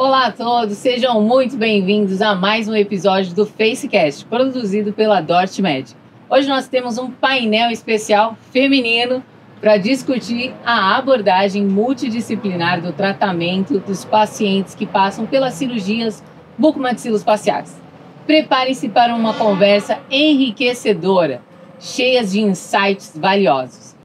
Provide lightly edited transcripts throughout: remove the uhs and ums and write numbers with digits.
Olá a todos, sejam muito bem-vindos a mais um episódio do FaceCast, produzido pela DortMed. Hoje nós temos um painel especial feminino para discutir a abordagem multidisciplinar do tratamento dos pacientes que passam pelas cirurgias bucomaxilofaciais. Preparem-se para uma conversa enriquecedora, cheia de insights valiosos.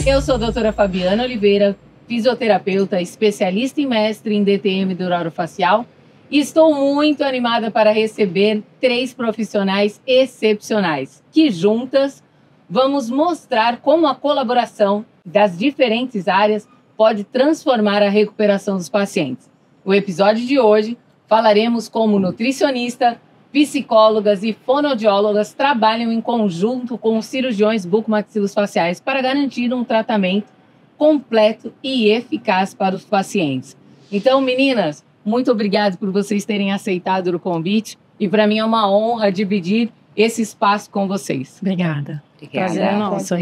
Eu sou a doutora Fabiana Oliveira, fisioterapeuta, especialista e mestre em DTM durofacial, e estou muito animada para receber 3 profissionais excepcionais, que juntas vamos mostrar como a colaboração das diferentes áreas pode transformar a recuperação dos pacientes. No episódio de hoje, falaremos como nutricionista, psicólogas e fonoaudiólogas trabalham em conjunto com os cirurgiões bucomaxilofaciais para garantir um tratamento completo e eficaz para os pacientes. Então, meninas, muito obrigada por vocês terem aceitado o convite e para mim é uma honra dividir esse espaço com vocês. Obrigada. Prazer é nosso.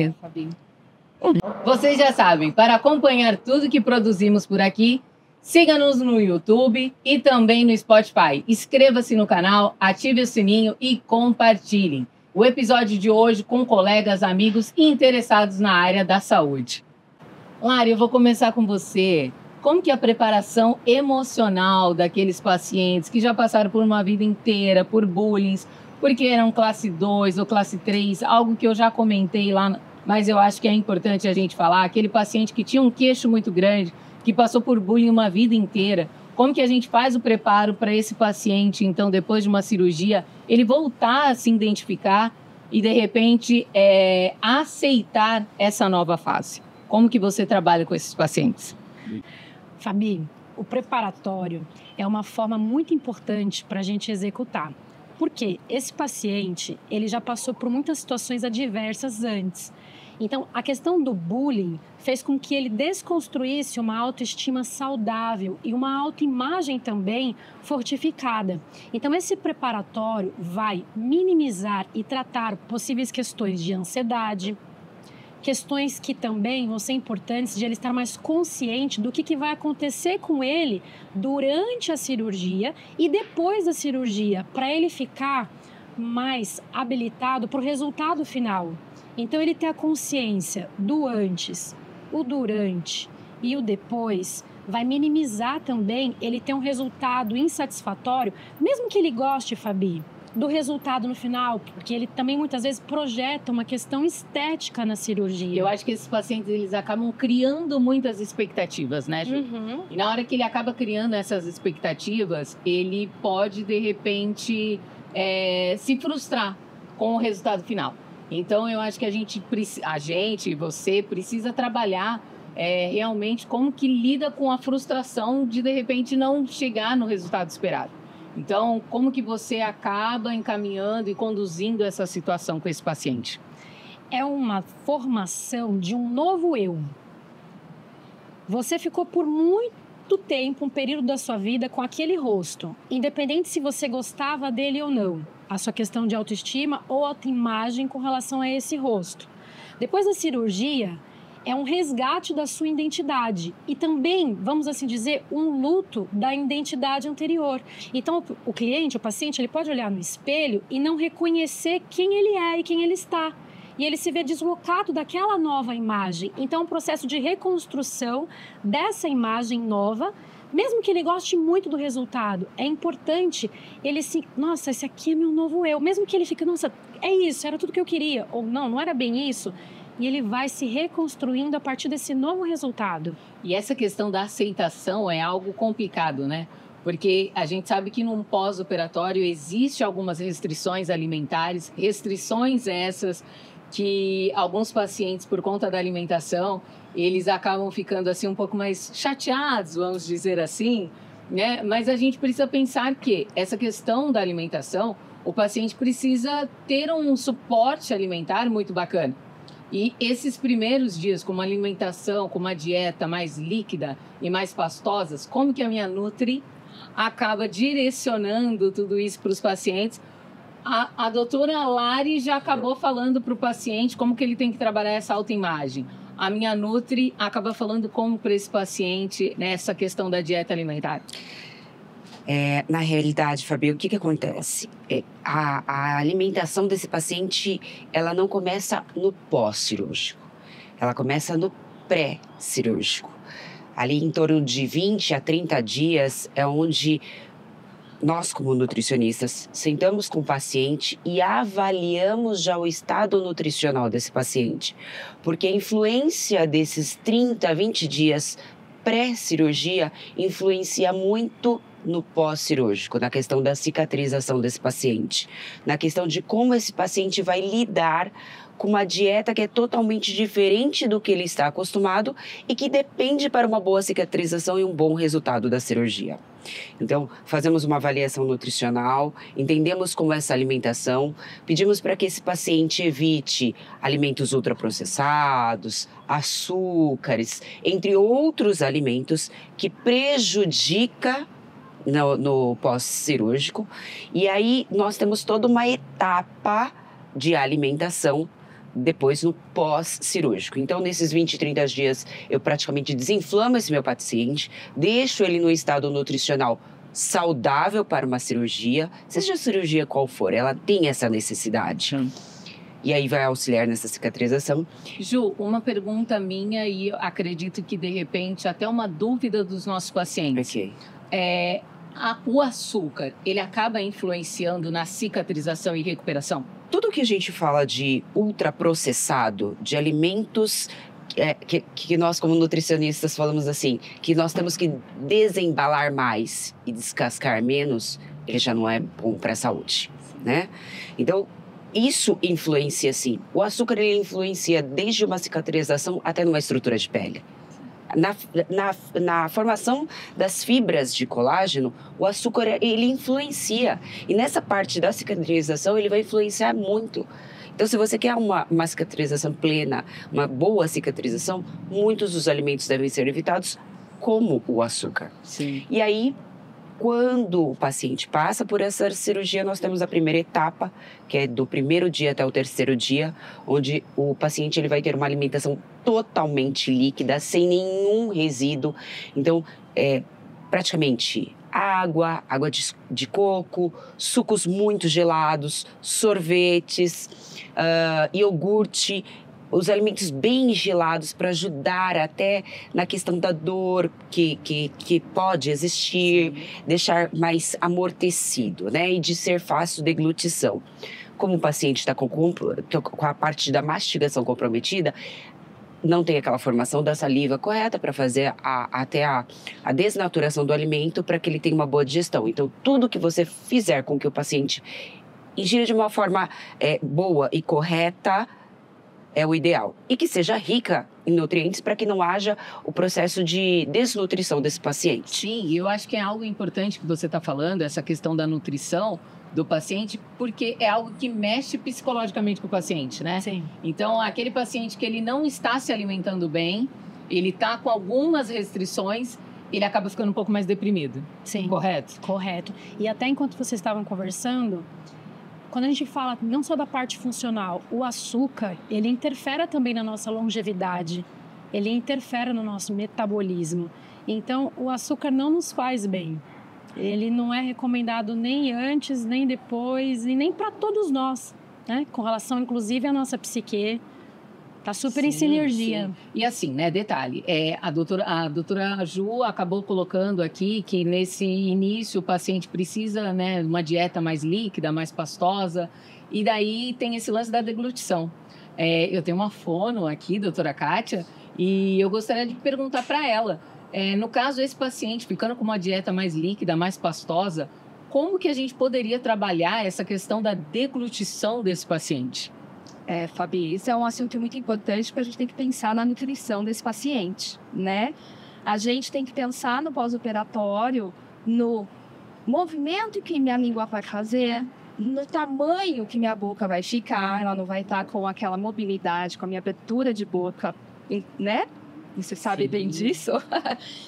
Vocês já sabem, para acompanhar tudo que produzimos por aqui, siga-nos no YouTube e também no Spotify. Inscreva-se no canal, ative o sininho e compartilhem o episódio de hoje com colegas, amigos e interessados na área da saúde. Lari, eu vou começar com você. Como que a preparação emocional daqueles pacientes que já passaram por uma vida inteira, por bullying, porque eram classe 2 ou classe 3, algo que eu já comentei lá, mas eu acho que é importante a gente falar, aquele paciente que tinha um queixo muito grande, que passou por bullying uma vida inteira. Como que a gente faz o preparo para esse paciente, então, depois de uma cirurgia, ele voltar a se identificar e, de repente, aceitar essa nova fase? Como que você trabalha com esses pacientes? Fabi, o preparatório é uma forma muito importante para a gente executar. Porque esse paciente, ele já passou por muitas situações adversas antes. Então, a questão do bullying fez com que ele desconstruísse uma autoestima saudável e uma autoimagem também fortificada. Então, esse preparatório vai minimizar e tratar possíveis questões de ansiedade, questões que também vão ser importantes de ele estar mais consciente do que vai acontecer com ele durante a cirurgia e depois da cirurgia, para ele ficar mais habilitado para o resultado final. Então, ele ter a consciência do antes, o durante e o depois vai minimizar também ele ter um resultado insatisfatório, mesmo que ele goste, Fabi, do resultado no final, porque ele também muitas vezes projeta uma questão estética na cirurgia. Eu acho que esses pacientes, eles acabam criando muitas expectativas, né, Ju? Uhum. E na hora que ele acaba criando essas expectativas, ele pode, de repente, se frustrar com o resultado final. Então, eu acho que você precisa trabalhar realmente como que lida com a frustração de repente, não chegar no resultado esperado. Então, como que você acaba encaminhando e conduzindo essa situação com esse paciente? É uma formação de um novo eu. Você ficou por muito tempo, um período da sua vida, com aquele rosto, independente se você gostava dele ou não. A sua questão de autoestima ou autoimagem com relação a esse rosto. Depois da cirurgia, é um resgate da sua identidade e também, vamos assim dizer, um luto da identidade anterior. Então, o cliente, o paciente, ele pode olhar no espelho e não reconhecer quem ele é e quem ele está. E ele se vê deslocado daquela nova imagem. Então, é um processo de reconstrução dessa imagem nova. Mesmo que ele goste muito do resultado, é importante ele nossa, esse aqui é meu novo eu. Mesmo que ele fique, nossa, é isso, era tudo que eu queria. Ou não era bem isso. E ele vai se reconstruindo a partir desse novo resultado. E essa questão da aceitação é algo complicado, né? Porque a gente sabe que num pós-operatório existe algumas restrições alimentares, restrições essas que alguns pacientes, por conta da alimentação, eles acabam ficando assim um pouco mais chateados, vamos dizer assim, né? Mas a gente precisa pensar que essa questão da alimentação, o paciente precisa ter um suporte alimentar muito bacana. E esses primeiros dias, com uma alimentação, com uma dieta mais líquida e mais pastosas, como que a minha Nutri acaba direcionando tudo isso para os pacientes A doutora Lari já acabou falando para o paciente como que ele tem que trabalhar essa autoimagem. A minha Nutri acaba falando como para esse paciente nessa questão da dieta alimentar. Na realidade, Fabi, o que acontece? A alimentação desse paciente, ela não começa no pós-cirúrgico. Ela começa no pré-cirúrgico. Ali em torno de 20 a 30 dias é onde nós, como nutricionistas, sentamos com o paciente e avaliamos já o estado nutricional desse paciente. Porque a influência desses 30 a 20 dias pré-cirurgia influencia muito no pós-cirúrgico, na questão da cicatrização desse paciente, na questão de como esse paciente vai lidar com uma dieta que é totalmente diferente do que ele está acostumado e que depende para uma boa cicatrização e um bom resultado da cirurgia. Então, fazemos uma avaliação nutricional, entendemos como é essa alimentação, pedimos para que esse paciente evite alimentos ultraprocessados, açúcares, entre outros alimentos que prejudicam no pós-cirúrgico. E aí nós temos toda uma etapa de alimentação depois no pós-cirúrgico. Então, nesses 20, 30 dias, eu praticamente desinflamo esse meu paciente, deixo ele no estado nutricional saudável para uma cirurgia, seja a cirurgia qual for, ela tem essa necessidade. E aí vai auxiliar nessa cicatrização. Ju, uma pergunta minha e eu acredito que, de repente, até uma dúvida dos nossos pacientes. Ok. O açúcar, ele acaba influenciando na cicatrização e recuperação? Tudo que a gente fala de ultraprocessado, de alimentos que nós como nutricionistas falamos assim, que nós temos que desembalar mais e descascar menos, ele já não é bom para a saúde, né? Então, isso influencia sim. O açúcar, ele influencia desde uma cicatrização até numa estrutura de pele. Na formação das fibras de colágeno, o açúcar, ele influencia. E nessa parte da cicatrização, ele vai influenciar muito. Então, se você quer uma cicatrização plena, uma boa cicatrização, muitos dos alimentos devem ser evitados, como o açúcar. Sim. E aí, quando o paciente passa por essa cirurgia, nós temos a primeira etapa, que é do primeiro dia até o terceiro dia, onde o paciente ele vai ter uma alimentação totalmente líquida, sem nenhum resíduo. Então, praticamente água de coco, sucos muito gelados, sorvetes, iogurte, os alimentos bem gelados para ajudar até na questão da dor que pode existir, deixar mais amortecido, né? E de ser fácil deglutição. Como o paciente está com a parte da mastigação comprometida, não tem aquela formação da saliva correta para fazer até a desnaturação do alimento para que ele tenha uma boa digestão. Então, tudo que você fizer com que o paciente ingira de uma forma boa e correta, é o ideal. E que seja rica em nutrientes para que não haja o processo de desnutrição desse paciente. Sim, eu acho que é algo importante que você está falando, essa questão da nutrição do paciente, porque é algo que mexe psicologicamente com o paciente, né? Sim. Então, aquele paciente que ele não está se alimentando bem, ele está com algumas restrições, ele acaba ficando um pouco mais deprimido. Sim. Correto? Correto. E até enquanto vocês estavam conversando, quando a gente fala não só da parte funcional, o açúcar, ele interfere também na nossa longevidade, ele interfere no nosso metabolismo. Então, o açúcar não nos faz bem. Ele não é recomendado nem antes, nem depois, e nem para todos nós, né? Com relação, inclusive, à nossa psique. Tá super em sinergia. Sim. E assim, né, detalhe, a doutora Ju acabou colocando aqui que nesse início o paciente precisa, né, de uma dieta mais líquida, mais pastosa, e daí tem esse lance da deglutição. Eu tenho uma fono aqui, doutora Kátia, e eu gostaria de perguntar para ela, no caso esse paciente ficando com uma dieta mais líquida, mais pastosa, como que a gente poderia trabalhar essa questão da deglutição desse paciente? Fabi, isso é um assunto muito importante porque a gente tem que pensar na nutrição desse paciente, né? A gente tem que pensar no pós-operatório, no movimento que minha língua vai fazer, no tamanho que minha boca vai ficar, ela não vai estar com aquela mobilidade, com a minha abertura de boca, né? você sabe bem disso.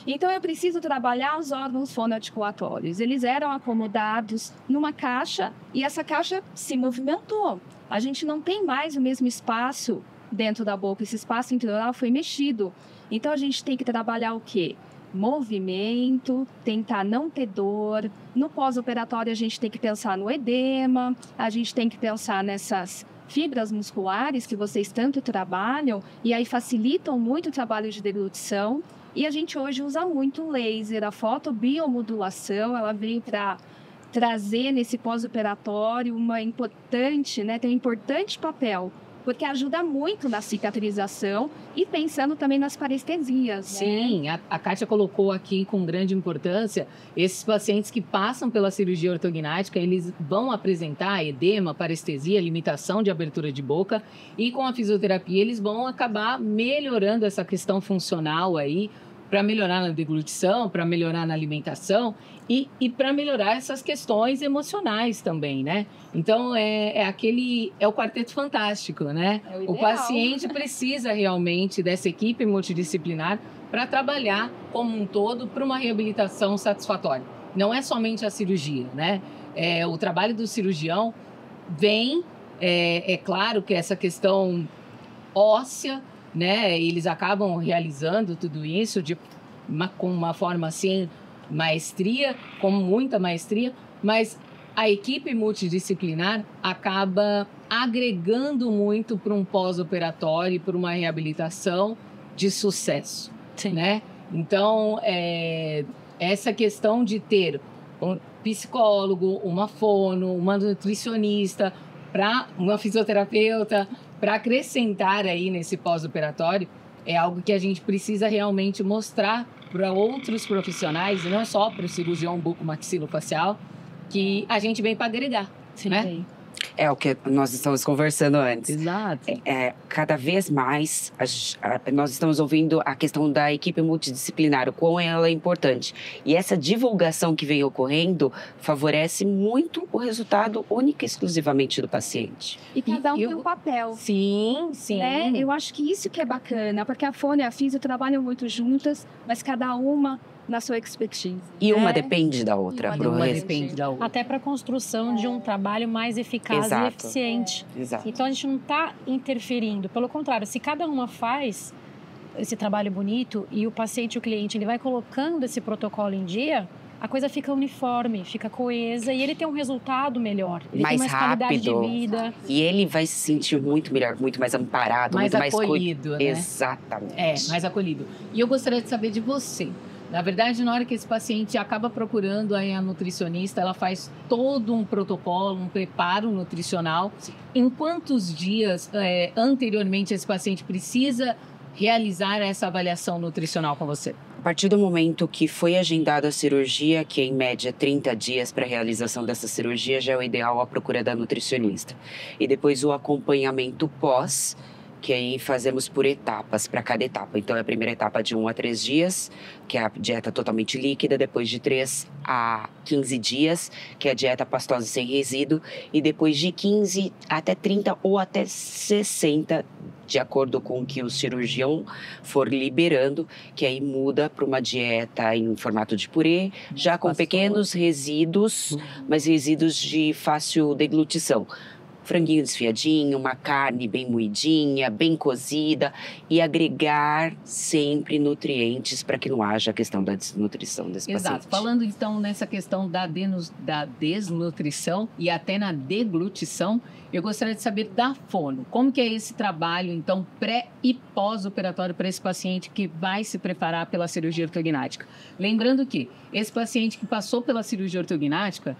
Então, eu preciso trabalhar os órgãos fonoarticulatórios. Eles eram acomodados numa caixa e essa caixa se movimentou. A gente não tem mais o mesmo espaço dentro da boca. Esse espaço intraoral foi mexido. Então, a gente tem que trabalhar o quê? Movimento, tentar não ter dor. No pós-operatório, a gente tem que pensar no edema, a gente tem que pensar nessas fibras musculares que vocês tanto trabalham e aí facilitam muito o trabalho de deglutição. E a gente hoje usa muito laser, a fotobiomodulação, ela veio para trazer nesse pós-operatório uma importante, né, tem um importante papel, porque ajuda muito na cicatrização e pensando também nas parestesias. Sim, né? a Kátia colocou aqui com grande importância, esses pacientes que passam pela cirurgia ortognática, eles vão apresentar edema, parestesia, limitação de abertura de boca, e com a fisioterapia eles vão acabar melhorando essa questão funcional aí, para melhorar na deglutição, para melhorar na alimentação e para melhorar essas questões emocionais também, né? Então, é o quarteto fantástico, né? É o O ideal. paciente precisa realmente dessa equipe multidisciplinar para trabalhar como um todo para uma reabilitação satisfatória. Não é somente a cirurgia, né? O trabalho do cirurgião vem, é claro que essa questão óssea, né? Eles acabam realizando tudo isso com uma forma assim, maestria, com muita maestria, mas a equipe multidisciplinar acaba agregando muito para um pós-operatório, para uma reabilitação de sucesso, né? Então, essa questão de ter um psicólogo, uma fono, uma nutricionista, uma fisioterapeuta, para acrescentar aí nesse pós-operatório, é algo que a gente precisa realmente mostrar para outros profissionais, e não é só para o cirurgião bucomaxilofacial, que a gente vem para agregar, né? É o que nós estamos conversando antes. Exato. Cada vez mais, nós estamos ouvindo a questão da equipe multidisciplinar, o quão ela é importante. E essa divulgação que vem ocorrendo favorece muito o resultado único e exclusivamente do paciente. E cada um tem um papel. Sim, sim. Né? Eu acho que isso que é bacana, porque a fono e a fisio trabalham muito juntas, mas cada uma na sua expertise. E uma né? depende da outra. Uma depende da outra. Até para a construção de um trabalho mais eficaz Exato. e eficiente. Exato. Então, a gente não está interferindo. Pelo contrário, se cada uma faz esse trabalho bonito e o paciente e o cliente ele vai colocando esse protocolo em dia, a coisa fica uniforme, fica coesa e ele tem um resultado melhor. Ele Mais tem mais qualidade de rápido. vida. E ele vai se sentir muito melhor, muito mais amparado, Mais muito mais acolhido, né? Exatamente. Mais acolhido. E eu gostaria de saber de você. Na verdade, na hora que esse paciente acaba procurando aí a nutricionista, ela faz todo um protocolo, um preparo nutricional. Em quantos dias anteriormente esse paciente precisa realizar essa avaliação nutricional com você? A partir do momento que foi agendada a cirurgia, que é em média 30 dias para a realização dessa cirurgia, já é o ideal a procura da nutricionista. E depois o acompanhamento pós, que aí fazemos por etapas para cada etapa. Então, é a primeira etapa de 1 a 3 dias, que é a dieta totalmente líquida, depois de 3 a 15 dias, que é a dieta pastosa sem resíduo, e depois de 15 até 30 ou até 60, de acordo com o que o cirurgião for liberando, que aí muda para uma dieta em formato de purê, já com pequenos resíduos, mas resíduos de fácil deglutição. Franguinho desfiadinho, uma carne bem moidinha, bem cozida e agregar sempre nutrientes para que não haja a questão da desnutrição desse paciente. Exato. Falando então nessa questão da desnutrição e até na deglutição, eu gostaria de saber da fono. Como que é esse trabalho, então, pré e pós-operatório para esse paciente que vai se preparar pela cirurgia ortognática? Lembrando que esse paciente que passou pela cirurgia ortognática,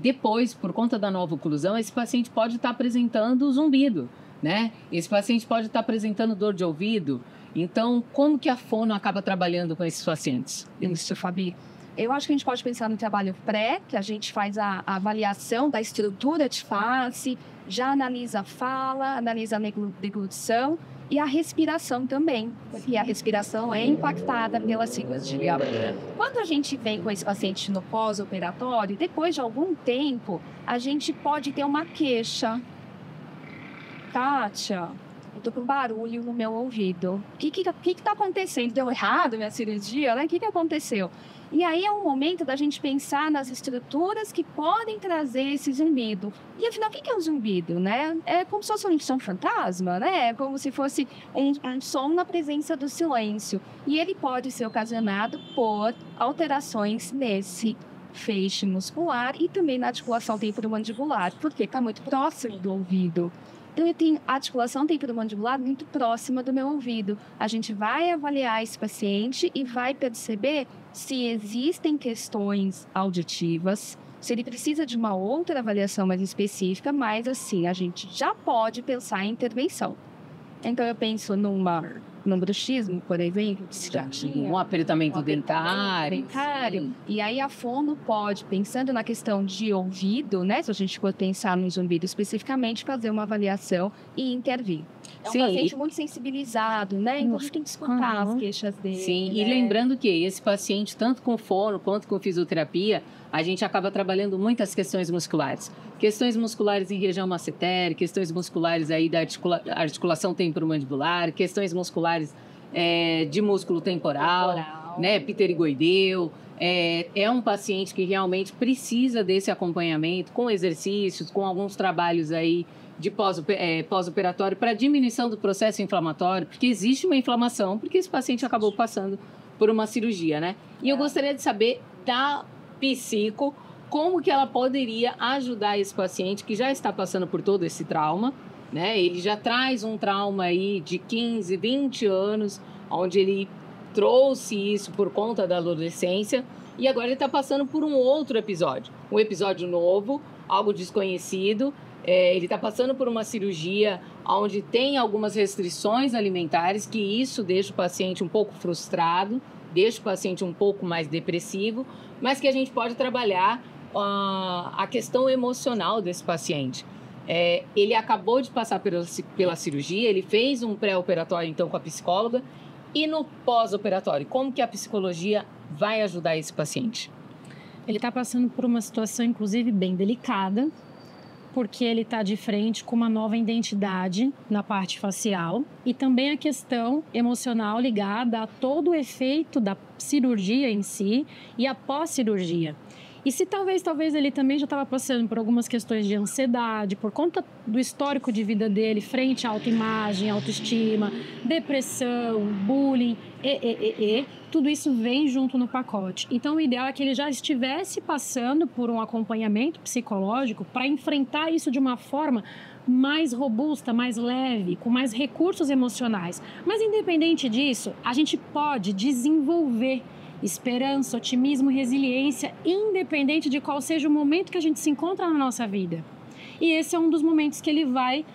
depois, por conta da nova oclusão, esse paciente pode estar apresentando zumbido, né? Esse paciente pode estar apresentando dor de ouvido. Então, como que a fono acaba trabalhando com esses pacientes? Isso, Fabi. Eu acho que a gente pode pensar no trabalho pré, que a gente faz a avaliação da estrutura de face, já analisa a fala, analisa a deglutição e a respiração também, porque a respiração é impactada pela cirurgia. Quando a gente vem com esse paciente no pós-operatório, depois de algum tempo, a gente pode ter uma queixa. Kátia, eu tô com barulho no meu ouvido. O que tá acontecendo? Deu errado minha cirurgia, né? O que aconteceu? E aí é um momento da gente pensar nas estruturas que podem trazer esse zumbido. E afinal, o que é um zumbido, né? É como se fosse um som fantasma, né? É como se fosse um som na presença do silêncio. E ele pode ser ocasionado por alterações nesse feixe muscular e também na articulação temporomandibular, porque está muito próximo do ouvido. Então, eu tenho a articulação temporomandibular muito próxima do meu ouvido. A gente vai avaliar esse paciente e vai perceber se existem questões auditivas, se ele precisa de uma outra avaliação mais específica, mas assim, a gente já pode pensar em intervenção. Então, eu penso num bruxismo, por exemplo, um apertamento dentário. E aí a fono pode, pensando na questão de ouvido, né? Se a gente for pensar no zumbido especificamente, fazer uma avaliação e intervir. É um paciente muito sensibilizado, né? Então a gente tem que escutar as queixas dele. Sim, né? E lembrando que esse paciente, tanto com fono quanto com fisioterapia, a gente acaba trabalhando muitas questões musculares. Questões musculares em região masseter, questões musculares aí da articulação temporomandibular, questões musculares de músculo temporal. Né? Pterigoideu. É um paciente que realmente precisa desse acompanhamento com exercícios, com alguns trabalhos aí de pós-operatório para diminuição do processo inflamatório, porque existe uma inflamação, porque esse paciente acabou passando por uma cirurgia, né? E eu gostaria de saber da psico, como que ela poderia ajudar esse paciente que já está passando por todo esse trauma, né? Ele já traz um trauma aí de 15, 20 anos, onde ele trouxe isso por conta da adolescência e agora ele está passando por um outro episódio. Um episódio novo, algo desconhecido. Ele está passando por uma cirurgia onde tem algumas restrições alimentares, que isso deixa o paciente um pouco frustrado, deixa o paciente um pouco mais depressivo, mas que a gente pode trabalhar a questão emocional desse paciente. Ele acabou de passar pela cirurgia, ele fez um pré-operatório então com a psicóloga, e no pós-operatório, como que a psicologia vai ajudar esse paciente? Ele está passando por uma situação, inclusive, bem delicada, porque ele está de frente com uma nova identidade na parte facial e também a questão emocional ligada a todo o efeito da cirurgia em si e a pós-cirurgia. E se talvez ele também já estava passando por algumas questões de ansiedade, por conta do histórico de vida dele, frente à autoimagem, autoestima, depressão, bullying, tudo isso vem junto no pacote. Então, o ideal é que ele já estivesse passando por um acompanhamento psicológico para enfrentar isso de uma forma mais robusta, mais leve, com mais recursos emocionais. Mas, independente disso, a gente pode desenvolver esperança, otimismo, resiliência, independente de qual seja o momento que a gente se encontra na nossa vida. E esse é um dos momentos que ele vai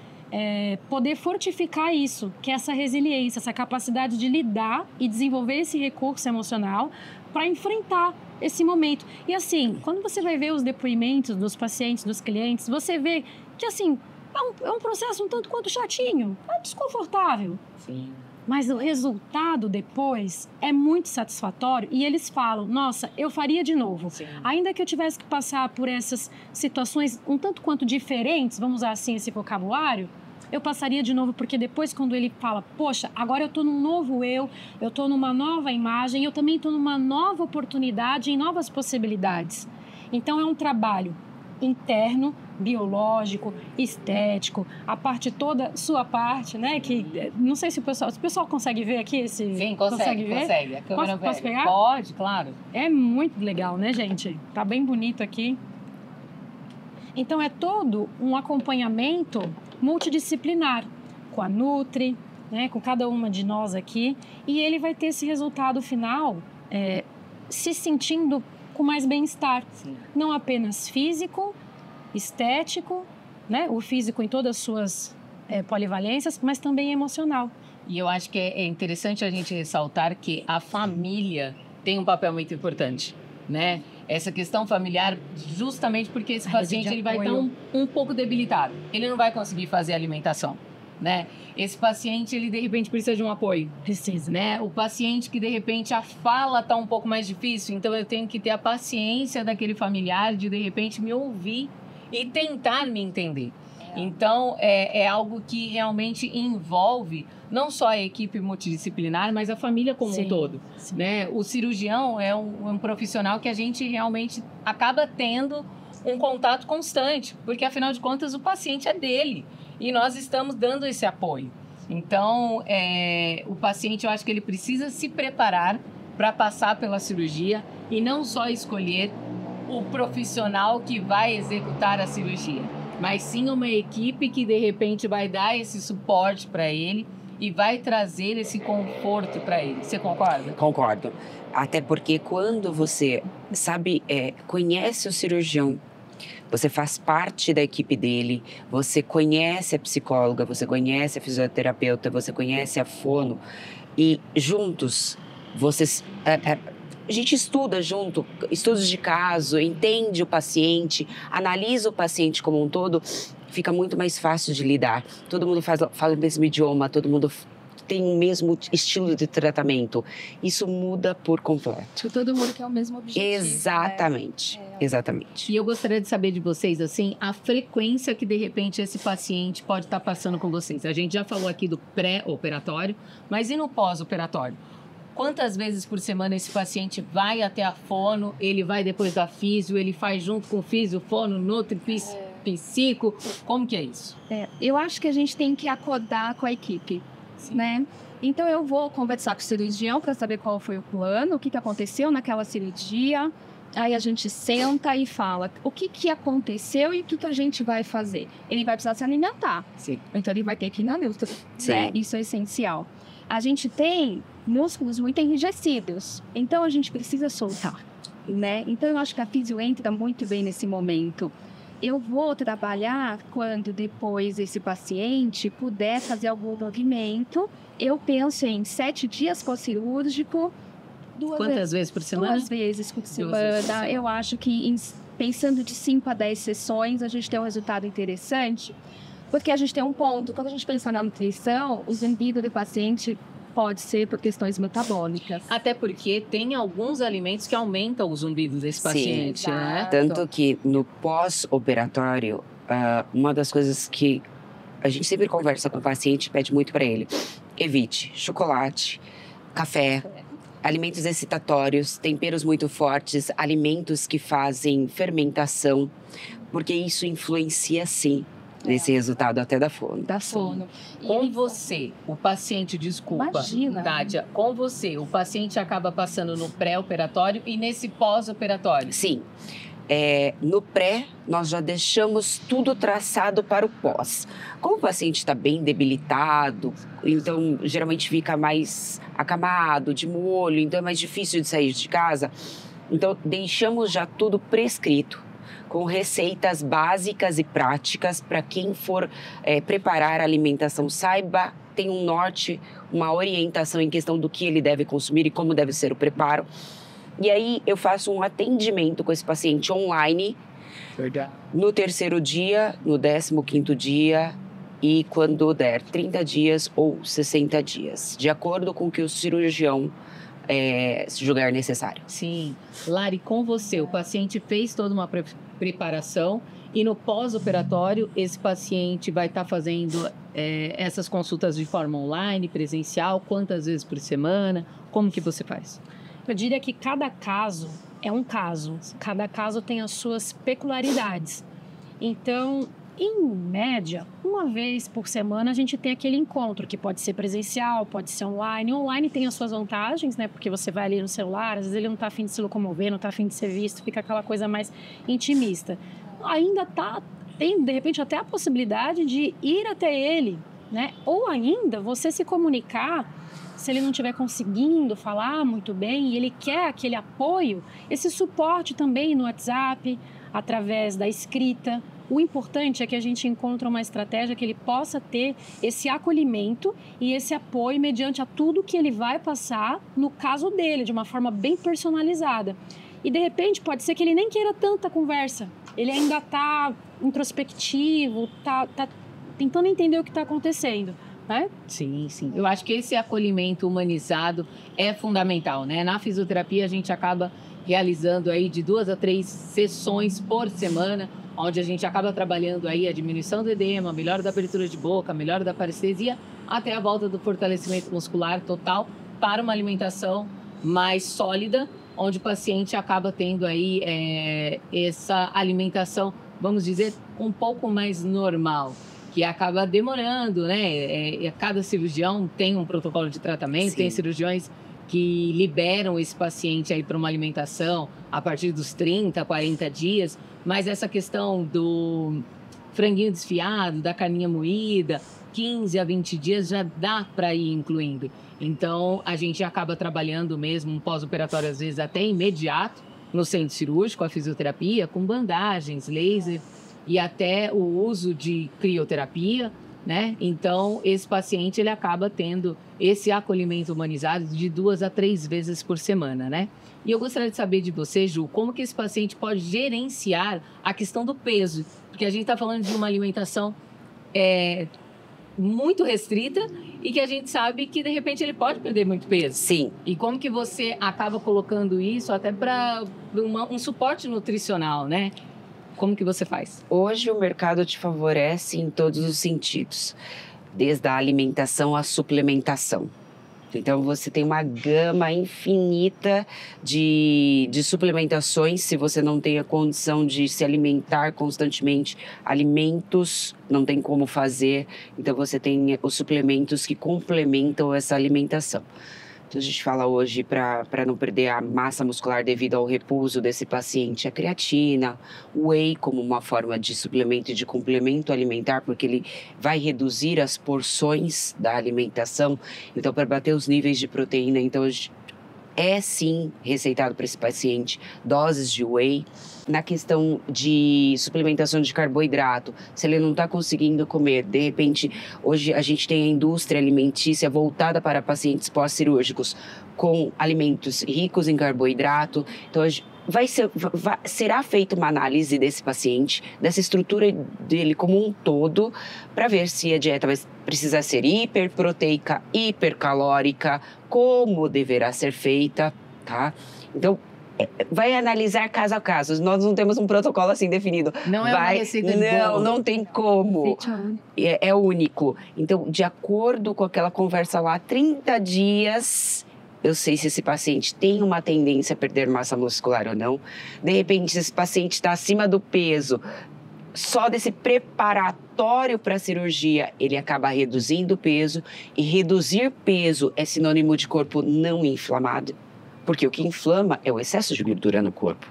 poder fortificar isso, que é essa resiliência, essa capacidade de lidar e desenvolver esse recurso emocional para enfrentar esse momento. E assim, quando você vai ver os depoimentos dos pacientes, dos clientes, você vê que assim, é um processo um tanto quanto chatinho, é desconfortável. Sim. Mas o resultado depois é muito satisfatório e eles falam, nossa, eu faria de novo. Sim. Ainda que eu tivesse que passar por essas situações um tanto quanto diferentes, vamos usar assim esse vocabulário, eu passaria de novo, porque depois quando ele fala, poxa, agora eu estou num novo eu estou numa nova imagem, eu também estou numa nova oportunidade, em novas possibilidades. Então é um trabalho interno, biológico, estético, a parte toda, sua parte, né? Que não sei se o pessoal consegue ver aqui esse. Sim, consegue ver? Consegue. A câmera posso pegar? Pode, claro. É muito legal, né, gente? Tá bem bonito aqui. Então é todo um acompanhamento multidisciplinar com a Nutri, né? Com cada uma de nós aqui, e ele vai ter esse resultado final se sentindo com mais bem-estar, não apenas físico, estético, né? O físico em todas as suas polivalências, mas também emocional. E eu acho que é interessante a gente ressaltar que a família tem um papel muito importante, né? Essa questão familiar, justamente porque esse paciente ele vai estar um pouco debilitado. Ele não vai conseguir fazer a alimentação, né? Esse paciente, ele de repente precisa de um apoio. Precisa. Né? O paciente que de repente a fala está um pouco mais difícil, então eu tenho que ter a paciência daquele familiar de repente me ouvir e tentar me entender. Então, é algo que realmente envolve não só a equipe multidisciplinar, mas a família como um todo. Sim. Né? O cirurgião é um profissional que a gente realmente acaba tendo um contato constante, porque, afinal de contas, o paciente é dele e nós estamos dando esse apoio. Então, o paciente, eu acho que ele precisa se preparar para passar pela cirurgia e não só escolher o profissional que vai executar a cirurgia, mas sim uma equipe que, de repente, vai dar esse suporte para ele e vai trazer esse conforto para ele. Você concorda? Concordo. Até porque quando você conhece o cirurgião, você faz parte da equipe dele, você conhece a psicóloga, você conhece a fisioterapeuta, você conhece a fono, e juntos, vocês... A gente estuda junto, estudos de caso, entende o paciente, analisa o paciente como um todo, fica muito mais fácil de lidar. Todo mundo fala o mesmo idioma, todo mundo tem o mesmo estilo de tratamento. Isso muda por completo. Todo mundo quer o mesmo objetivo. Exatamente, né? Exatamente. E eu gostaria de saber de vocês, assim, a frequência que, de repente, esse paciente pode estar passando com vocês. A gente já falou aqui do pré-operatório, mas e no pós-operatório? Quantas vezes por semana esse paciente vai até a fono, ele vai depois da físio, ele faz junto com o físio, fono, nutri, psico? Como que é isso? Eu acho que a gente tem que acordar com a equipe, né? Então eu vou conversar com o cirurgião para saber qual foi o plano, o que aconteceu naquela cirurgia. Aí a gente senta e fala o que aconteceu e o que a gente vai fazer. Ele vai precisar se alimentar. Sim. Então ele vai ter que ir na nutri, Sim. né? Isso é essencial. A gente tem músculos muito enrijecidos, então a gente precisa soltar, né? Então eu acho que a físio entra muito bem nesse momento. Eu vou trabalhar quando depois esse paciente puder fazer algum movimento. Eu penso em 7 dias pós-cirúrgico. Quantas vezes por semana? 2 vezes por semana. vezes por semana. Eu acho que pensando de 5 a 10 sessões, a gente tem um resultado interessante. Porque a gente tem um ponto, quando a gente pensa na nutrição, o zumbido do paciente pode ser por questões metabólicas. Até porque tem alguns alimentos que aumentam o zumbido desse paciente, Sim, né? Tanto que no pós-operatório, uma das coisas que a gente sempre conversa com o paciente e pede muito para ele: evite chocolate, café, alimentos excitatórios, temperos muito fortes, alimentos que fazem fermentação, porque isso influencia sim nesse resultado até da fono. Da fono. Com você, o paciente, desculpa, Imagina. Nádia, com você, o paciente acaba passando no pré-operatório e nesse pós-operatório. Sim. No pré, nós já deixamos tudo traçado para o pós. Como o paciente está bem debilitado, então geralmente fica mais acamado, de molho, então é mais difícil de sair de casa. Então deixamos já tudo prescrito, com receitas básicas e práticas para quem for preparar a alimentação, saiba, tem um norte, uma orientação em questão do que ele deve consumir e como deve ser o preparo. E aí eu faço um atendimento com esse paciente online. Verdade. No 3º dia, no 15º dia e quando der 30 dias ou 60 dias, de acordo com o que o cirurgião julgar necessário. Sim. Lari, com você, o paciente fez toda uma preparação e no pós-operatório esse paciente vai estar fazendo essas consultas de forma online, presencial, quantas vezes por semana? Como que você faz? Eu diria que cada caso é um caso. Cada caso tem as suas peculiaridades. Então, em média, uma vez por semana a gente tem aquele encontro, que pode ser presencial, pode ser online. Online tem as suas vantagens, né? Porque você vai ali no celular, às vezes ele não está afim de se locomover, não está afim de ser visto, fica aquela coisa mais intimista. Ainda tem, de repente, até a possibilidade de ir até ele, né? Ou ainda, você se comunicar, se ele não estiver conseguindo falar muito bem e ele quer aquele apoio, esse suporte também no WhatsApp, através da escrita. O importante é que a gente encontre uma estratégia que ele possa ter esse acolhimento e esse apoio mediante a tudo que ele vai passar no caso dele, de uma forma bem personalizada. E, de repente, pode ser que ele nem queira tanta conversa. Ele ainda está introspectivo, está tentando entender o que está acontecendo, né? Sim, sim. Eu acho que esse acolhimento humanizado é fundamental, né? Na fisioterapia, a gente acaba realizando aí de 2 a 3 sessões por semana, onde a gente acaba trabalhando aí a diminuição do edema, melhora da abertura de boca, melhora da parestesia, até a volta do fortalecimento muscular total para uma alimentação mais sólida, onde o paciente acaba tendo aí essa alimentação, vamos dizer, um pouco mais normal, que acaba demorando, né? Cada cirurgião tem um protocolo de tratamento, Sim. tem cirurgiões que liberam esse paciente aí para uma alimentação a partir dos 30, 40 dias, mas essa questão do franguinho desfiado, da carninha moída, 15 a 20 dias já dá para ir incluindo. Então, a gente acaba trabalhando mesmo um pós-operatório, às vezes até imediato, no centro cirúrgico, a fisioterapia, com bandagens, laser e até o uso de crioterapia, né? Então, esse paciente ele acaba tendo esse acolhimento humanizado de 2 a 3 vezes por semana, né? E eu gostaria de saber de você, Ju, como que esse paciente pode gerenciar a questão do peso? Porque a gente está falando de uma alimentação muito restrita e que a gente sabe que, de repente, ele pode perder muito peso. Sim. E como que você acaba colocando isso até para um suporte nutricional, né? Como que você faz? Hoje o mercado te favorece em todos os sentidos, desde a alimentação à suplementação. Então, você tem uma gama infinita de suplementações. Se você não tem a condição de se alimentar constantemente, alimentos não tem como fazer. Então, você tem os suplementos que complementam essa alimentação. Então, a gente fala hoje, para não perder a massa muscular devido ao repouso desse paciente, a creatina, o whey como uma forma de suplemento e de complemento alimentar, porque ele vai reduzir as porções da alimentação. Então, para bater os níveis de proteína, então é sim receitado para esse paciente doses de whey. Na questão de suplementação de carboidrato, se ele não está conseguindo comer, de repente, hoje a gente tem a indústria alimentícia voltada para pacientes pós-cirúrgicos com alimentos ricos em carboidrato. Então, será feita uma análise desse paciente, dessa estrutura dele como um todo, para ver se a dieta vai precisar ser hiperproteica, hipercalórica, como deverá ser feita, tá? Então, vai analisar caso a caso. Nós não temos um protocolo assim definido. Não é uma receita de bolo. Não tem como. É único. Então, de acordo com aquela conversa lá, 30 dias... Eu sei se esse paciente tem uma tendência a perder massa muscular ou não. De repente, se esse paciente está acima do peso, só desse preparatório para a cirurgia, ele acaba reduzindo o peso. E reduzir peso é sinônimo de corpo não inflamado. Porque o que inflama é o excesso de gordura no corpo.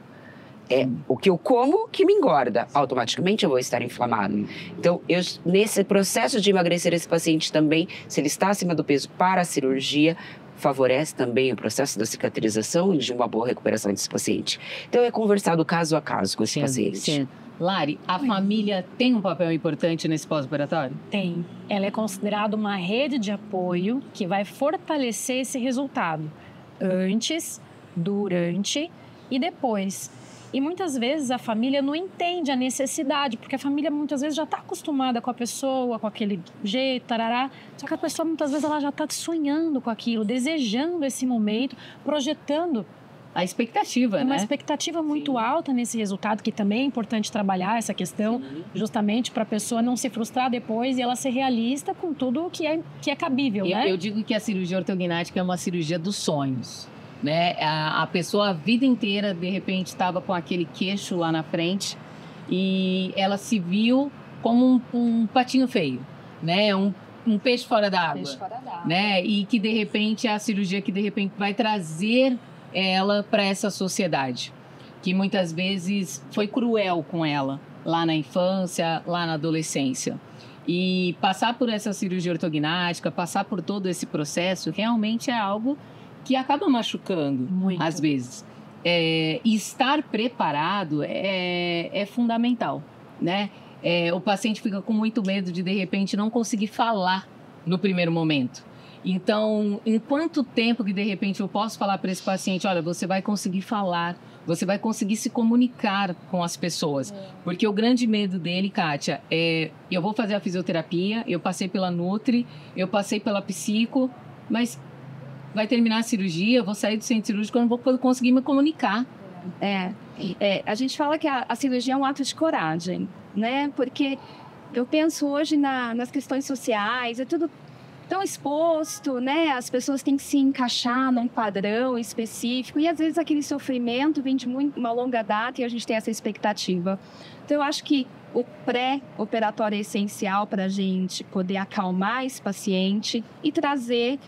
É o que eu como que me engorda. Automaticamente eu vou estar inflamado. Então, nesse processo de emagrecer esse paciente também, se ele está acima do peso para a cirurgia, favorece também o processo da cicatrização e de uma boa recuperação desse paciente. Então, é conversado caso a caso com esse paciente. Sim. Lari, a família tem um papel importante nesse pós-operatório? Tem. Ela é considerada uma rede de apoio que vai fortalecer esse resultado antes, durante e depois. E muitas vezes a família não entende a necessidade, porque a família muitas vezes já está acostumada com a pessoa, com aquele jeito, tarará. Só que a pessoa muitas vezes ela já está sonhando com aquilo, desejando esse momento, projetando a expectativa, uma né? expectativa muito alta nesse resultado, que também é importante trabalhar essa questão, justamente para a pessoa não se frustrar depois e ela ser realista com tudo que é cabível, né? Eu digo que a cirurgia ortognática é uma cirurgia dos sonhos, né? A pessoa a vida inteira, de repente, estava com aquele queixo lá na frente e ela se viu como um patinho feio, né? Um peixe fora d'água, né? E que, de repente, é a cirurgia que, de repente, vai trazer ela para essa sociedade, que muitas vezes foi cruel com ela, lá na infância, lá na adolescência. E passar por essa cirurgia ortognática, passar por todo esse processo, realmente é algo que acaba machucando, muito, às vezes. E estar preparado é fundamental, né? O paciente fica com muito medo de repente, não conseguir falar no primeiro momento. Então, em quanto tempo que, de repente, eu posso falar para esse paciente, olha, você vai conseguir falar, você vai conseguir se comunicar com as pessoas. Porque o grande medo dele, Kátia, eu vou fazer a fisioterapia, eu passei pela Nutri, eu passei pela psico, mas vai terminar a cirurgia, eu vou sair do centro cirúrgico, eu não vou conseguir me comunicar. A gente fala que a cirurgia é um ato de coragem, né? Porque eu penso hoje nas questões sociais, é tudo tão exposto, né? As pessoas têm que se encaixar num padrão específico e às vezes aquele sofrimento vem de uma longa data e a gente tem essa expectativa. Então eu acho que o pré-operatório é essencial para a gente poder acalmar esse paciente e trazer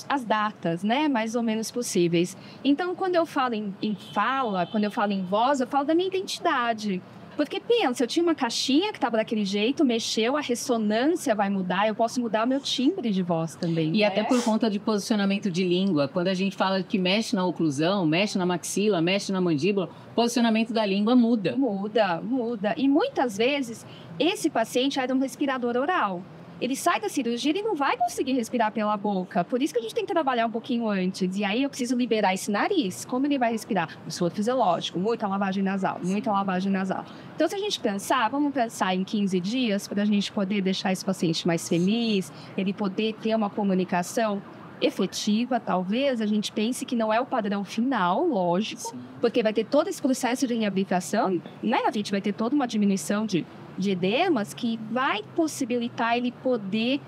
as datas, né, mais ou menos possíveis. Então, quando eu falo em fala, quando eu falo em voz, eu falo da minha identidade. Porque pensa, eu tinha uma caixinha que estava daquele jeito, mexeu, a ressonância vai mudar, eu posso mudar o meu timbre de voz também. E até por conta de posicionamento de língua, quando a gente fala que mexe na oclusão, mexe na maxila, mexe na mandíbula, o posicionamento da língua muda. Muda. E muitas vezes, esse paciente era um respirador oral. Ele sai da cirurgia, ele não vai conseguir respirar pela boca. Por isso que a gente tem que trabalhar um pouquinho antes. E aí eu preciso liberar esse nariz. Como ele vai respirar? O soro fisiológico, muita lavagem nasal. Então, se a gente pensar, vamos pensar em 15 dias para a gente poder deixar esse paciente mais feliz, ele poder ter uma comunicação efetiva, talvez a gente pense que não é o padrão final, lógico, porque vai ter todo esse processo de reabilitação, né? A gente vai ter toda uma diminuição de edemas que vai possibilitar ele poder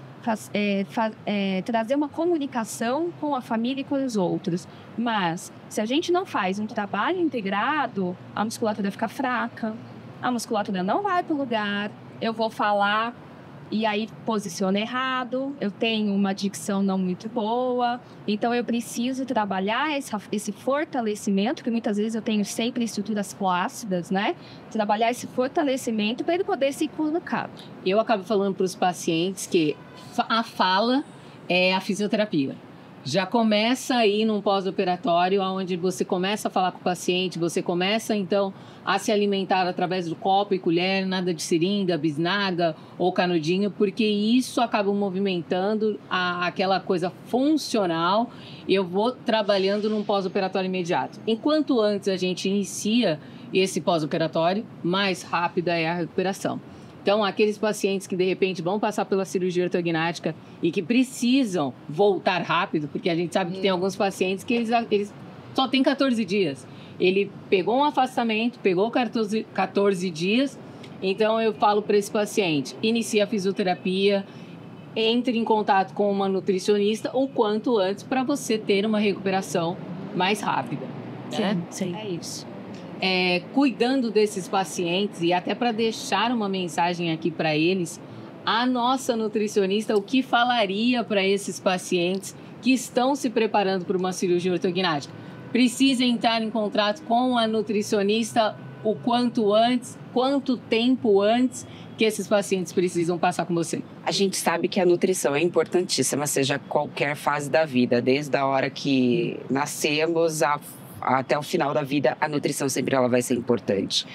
trazer uma comunicação com a família e com os outros. Mas, se a gente não faz um trabalho integrado, a musculatura fica fraca, a musculatura não vai para o lugar, eu vou falar e aí posiciona errado, eu tenho uma dicção não muito boa, então eu preciso trabalhar esse fortalecimento, que muitas vezes eu tenho sempre estruturas flácidas, né? Trabalhar esse fortalecimento para ele poder se colocar. Eu acabo falando para os pacientes que a fala é a fisioterapia. Já começa aí num pós-operatório, onde você começa a falar com o paciente, você começa, então, a se alimentar através do copo e colher, nada de seringa, bisnaga ou canudinho, porque isso acaba movimentando aquela coisa funcional. Eu vou trabalhando num pós-operatório imediato. Enquanto antes a gente inicia esse pós-operatório, mais rápida é a recuperação. Então, aqueles pacientes que, de repente, vão passar pela cirurgia ortognática e que precisam voltar rápido, porque a gente sabe que tem alguns pacientes que eles só têm 14 dias. Ele pegou um afastamento, pegou 14 dias, então eu falo para esse paciente, inicie a fisioterapia, entre em contato com uma nutricionista o quanto antes para você ter uma recuperação mais rápida. Né? Sim. É isso. Cuidando desses pacientes e até para deixar uma mensagem aqui para eles, a nossa nutricionista, o que falaria para esses pacientes que estão se preparando para uma cirurgia ortognática? Precisa entrar em contato com a nutricionista o quanto antes, quanto tempo antes que esses pacientes precisam passar com você? A gente sabe que a nutrição é importantíssima, seja qualquer fase da vida, desde a hora que nascemos até o final da vida, a nutrição sempre ela vai ser importante.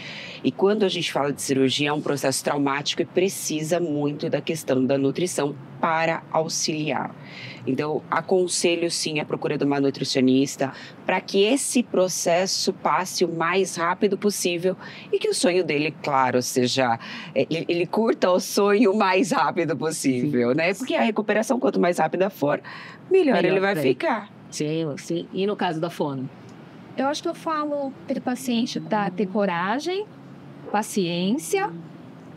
E quando a gente fala de cirurgia, é um processo traumático e precisa muito da questão da nutrição para auxiliar. Então, aconselho sim a procura de uma nutricionista para que esse processo passe o mais rápido possível e que o sonho dele, claro, seja... Ele curta o sonho o mais rápido possível, né? Porque a recuperação, quanto mais rápida for, melhor ele vai ficar. Sim. E no caso da fono? Eu acho que eu falo para o paciente ter coragem, paciência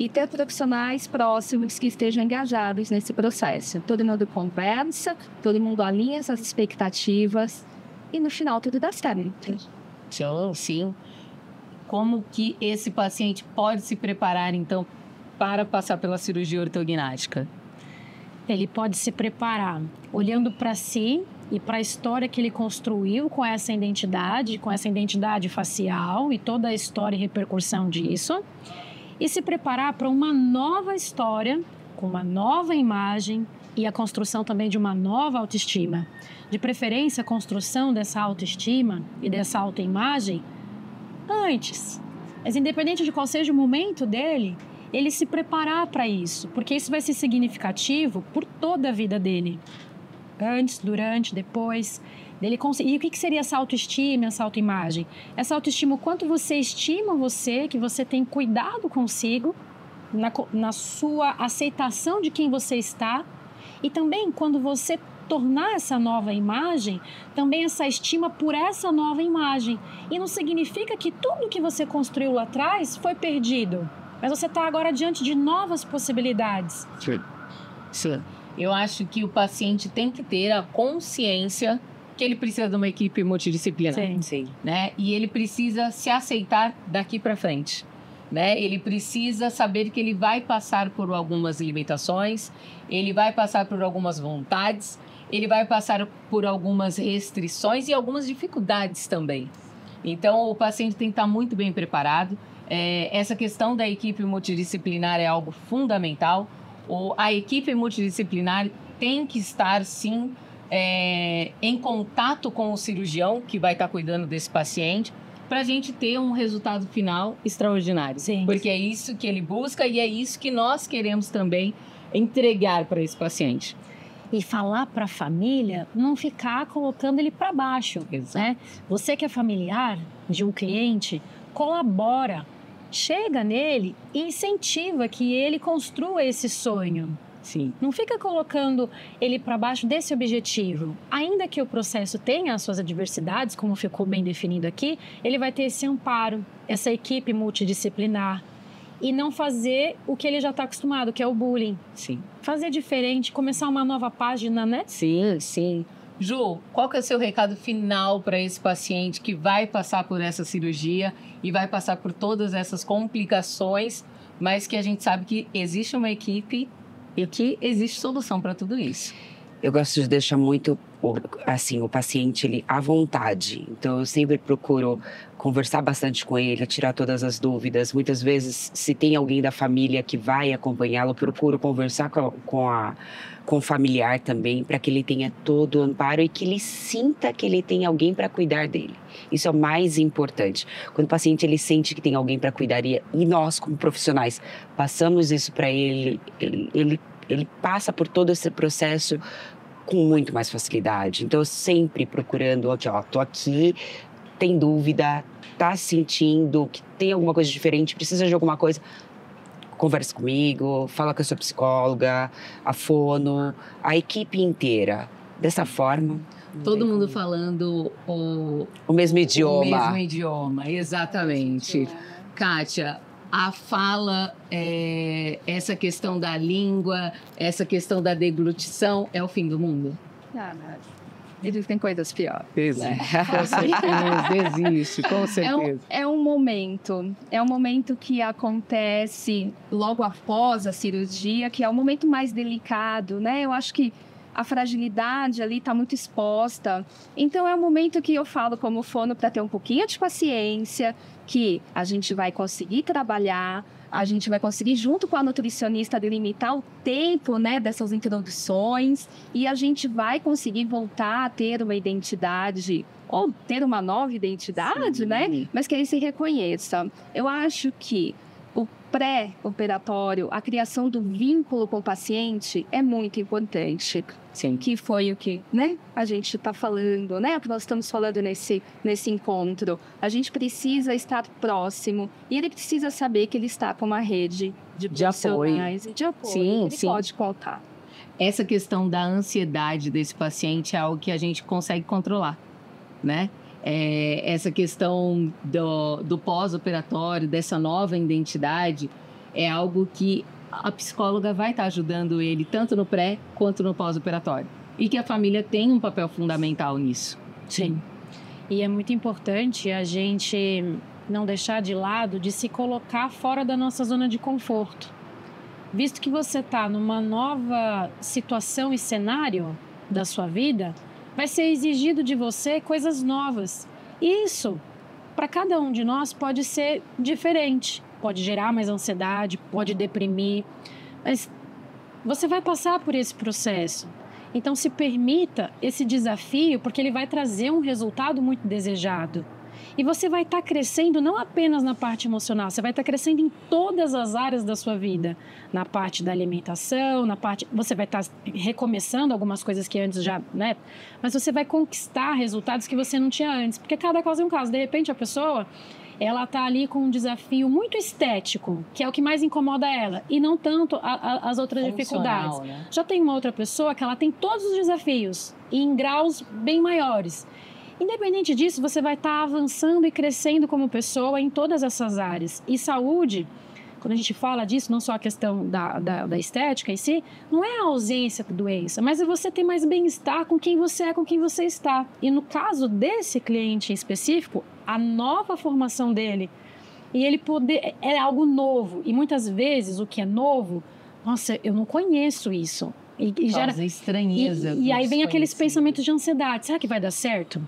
e ter profissionais próximos que estejam engajados nesse processo. Todo mundo conversa, todo mundo alinha essas expectativas e no final tudo dá certo. Sim. Como que esse paciente pode se preparar, então, para passar pela cirurgia ortognática? Ele pode se preparar olhando para si e para a história que ele construiu com essa identidade facial e toda a história e repercussão disso, e se preparar para uma nova história, com uma nova imagem e a construção também de uma nova autoestima. De preferência, a construção dessa autoestima e dessa autoimagem antes. Mas independente de qual seja o momento dele, ele se preparar para isso, porque isso vai ser significativo por toda a vida dele. Antes, durante, depois. E o que seria essa autoestima, essa autoimagem? Essa autoestima, o quanto você estima você, que você tem cuidado consigo, na sua aceitação de quem você está, e também quando você tornar essa nova imagem também essa estima por essa nova imagem. E não significa que tudo que você construiu lá atrás foi perdido, mas você está agora diante de novas possibilidades. Sim. Eu acho que o paciente tem que ter a consciência que ele precisa de uma equipe multidisciplinar. Sim. Né? E ele precisa se aceitar daqui para frente. Né? Ele precisa saber que ele vai passar por algumas limitações, ele vai passar por algumas vontades, ele vai passar por algumas restrições e algumas dificuldades também. Então, o paciente tem que estar muito bem preparado. Essa questão da equipe multidisciplinar é algo fundamental. A equipe multidisciplinar tem que estar, sim, em contato com o cirurgião que vai estar cuidando desse paciente, para a gente ter um resultado final extraordinário. Sim. Porque é isso que ele busca e é isso que nós queremos também entregar para esse paciente. E falar para a família, não ficar colocando ele para baixo. Exato. Né? Você que é familiar de um cliente, colabora, chega nele e incentiva que ele construa esse sonho. Sim. Não fica colocando ele para baixo desse objetivo. Ainda que o processo tenha as suas adversidades, como ficou bem definido aqui, ele vai ter esse amparo, essa equipe multidisciplinar. E não fazer o que ele já está acostumado, que é o bullying. Sim. Fazer diferente, começar uma nova página, né? Sim, sim. Ju, qual que é o seu recado final para esse paciente que vai passar por essa cirurgia e vai passar por todas essas complicações, mas que a gente sabe que existe uma equipe e que existe solução para tudo isso? Eu gosto de deixar muito, assim, o paciente ele, à vontade. Então, eu sempre procuro conversar bastante com ele, tirar todas as dúvidas. Muitas vezes, se tem alguém da família que vai acompanhá-lo, eu procuro conversar com o familiar também, para que ele tenha todo o amparo e que ele sinta que ele tem alguém para cuidar dele. Isso é o mais importante. Quando o paciente ele sente que tem alguém para cuidar e nós, como profissionais, passamos isso para ele, ele passa por todo esse processo com muito mais facilidade. Então, eu sempre procurando, tô aqui, tem dúvida, tá sentindo que tem alguma coisa diferente, precisa de alguma coisa, conversa comigo, fala com a sua psicóloga, a fono, a equipe inteira. Dessa forma... Todo mundo falando o mesmo idioma. O mesmo idioma, exatamente. Kátia, a fala, essa questão da língua, essa questão da deglutição é o fim do mundo? Existem coisas piores. Com certeza, existe, com certeza. É um momento que acontece logo após a cirurgia, que é o momento mais delicado, né? Eu acho que a fragilidade ali está muito exposta. Então, é um momento que eu falo como fono para ter um pouquinho de paciência, que a gente vai conseguir trabalhar, a gente vai conseguir, junto com a nutricionista, delimitar o tempo, né, dessas introduções, e a gente vai conseguir voltar a ter uma identidade, ou ter uma nova identidade, né? Mas que ele se reconheça. Eu acho que o pré-operatório, a criação do vínculo com o paciente é muito importante. Sim. Que foi o que, né, a gente está falando, né? O que nós estamos falando nesse encontro. A gente precisa estar próximo e ele precisa saber que ele está com uma rede de profissionais e de apoio. Sim, ele pode contar. Essa questão da ansiedade desse paciente é algo que a gente consegue controlar, né? Essa questão do pós-operatório, dessa nova identidade, é algo que a psicóloga vai estar ajudando ele tanto no pré quanto no pós-operatório. E que a família tem um papel fundamental nisso. Sim. E é muito importante a gente não deixar de lado de se colocar fora da nossa zona de conforto. Visto que você está numa nova situação e cenário da sua vida, vai ser exigido de você coisas novas. E isso, para cada um de nós, pode ser diferente. Pode gerar mais ansiedade, pode deprimir. Mas você vai passar por esse processo. Então, se permita esse desafio, porque ele vai trazer um resultado muito desejado. E você vai estar crescendo não apenas na parte emocional, você vai estar crescendo em todas as áreas da sua vida. Na parte da alimentação, você vai estar recomeçando algumas coisas que antes já, né? Mas você vai conquistar resultados que você não tinha antes, porque cada caso é um caso. De repente, a pessoa ela está ali com um desafio muito estético, que é o que mais incomoda ela, e não tanto as outras dificuldades. Né? Já tem uma outra pessoa que ela tem todos os desafios, e em graus bem maiores. Independente disso, você vai estar avançando e crescendo como pessoa em todas essas áreas. E saúde, quando a gente fala disso, não só a questão da estética em si, não é a ausência da doença, mas é você ter mais bem-estar com quem você é, com quem você está. E no caso desse cliente em específico, a nova formação dele, e ele poder, é algo novo. E muitas vezes o que é novo, nossa, eu não conheço isso. E gera estranheza. E aí vem aqueles pensamentos de ansiedade. Será que vai dar certo?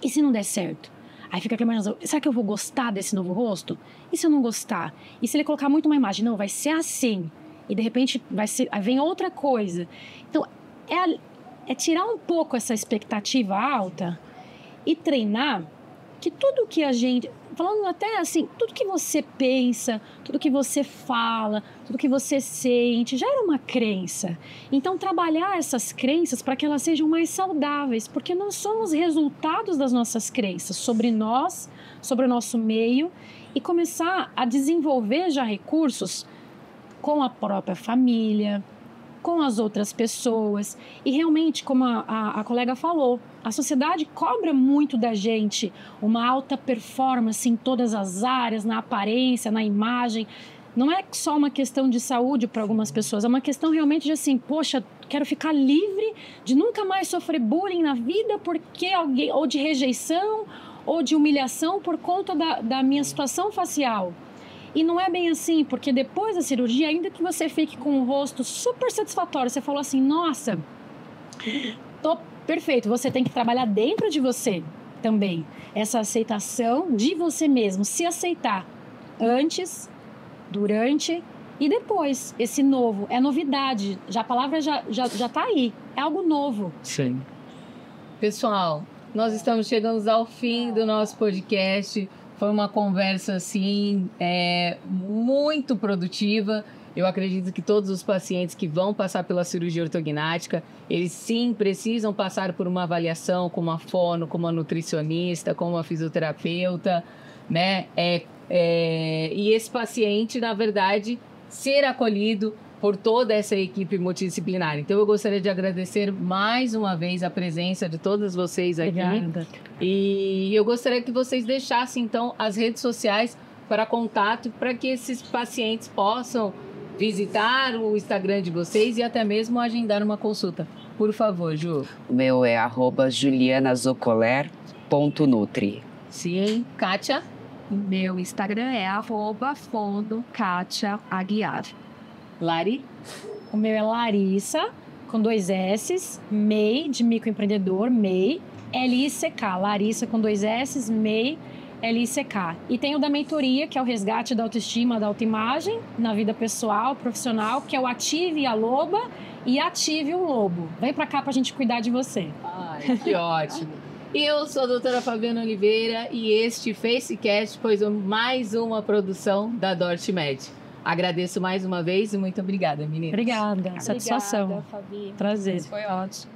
E se não der certo? Aí fica aquela imagem, será que eu vou gostar desse novo rosto? E se eu não gostar? E se ele colocar muito uma imagem? Não, vai ser assim. E de repente aí vem outra coisa. Então, é tirar um pouco essa expectativa alta e treinar que tudo que a gente... Falando até assim, tudo que você pensa, tudo que você fala, tudo que você sente, gera uma crença. Então, trabalhar essas crenças para que elas sejam mais saudáveis, porque nós somos resultados das nossas crenças sobre nós, sobre o nosso meio, e começar a desenvolver já recursos com a própria família, com as outras pessoas. E realmente, como a colega falou, a sociedade cobra muito da gente uma alta performance em todas as áreas, na aparência, na imagem. Não é só uma questão de saúde para algumas pessoas, é uma questão realmente de assim, poxa, quero ficar livre de nunca mais sofrer bullying na vida porque alguém, ou de rejeição, ou de humilhação por conta da minha situação facial. E não é bem assim, porque depois da cirurgia, ainda que você fique com um rosto super satisfatório, você falou assim, nossa, tô perfeito, você tem que trabalhar dentro de você também. Essa aceitação de você mesmo, se aceitar antes, durante e depois. Esse novo, é novidade, já a palavra já tá aí, é algo novo. Sim. Pessoal, nós estamos chegando ao fim do nosso podcast. Foi uma conversa, assim, muito produtiva. Eu acredito que todos os pacientes que vão passar pela cirurgia ortognática, eles sim precisam passar por uma avaliação com uma fono, com uma nutricionista, com uma fisioterapeuta, né? E esse paciente, na verdade, ser acolhido por toda essa equipe multidisciplinar. Então, eu gostaria de agradecer mais uma vez a presença de todas vocês aqui. Obrigada. E eu gostaria que vocês deixassem, então, as redes sociais para contato, para que esses pacientes possam visitar o Instagram de vocês e até mesmo agendar uma consulta. Por favor, Ju. O meu é @julianazocoler.nutri. Sim, Kátia. Meu Instagram é @fondo_Kátia_Aguiar. Lari. O meu é Larissa, com 2 S's, MEI, de microempreendedor, MEI, LICK, Larissa com 2 S's, MEI, LICK. E tem o da mentoria, que é o resgate da autoestima, da autoimagem, na vida pessoal, profissional, que é o Ative a Loba e Ative o Lobo. Vem pra cá pra gente cuidar de você. Ai, que ótimo. Eu sou a doutora Fabiana Oliveira e este Facecast foi mais uma produção da DortMed. Agradeço mais uma vez e muito obrigada, meninas. Obrigada, satisfação. Obrigada, Fabi. Prazer. Foi ótimo.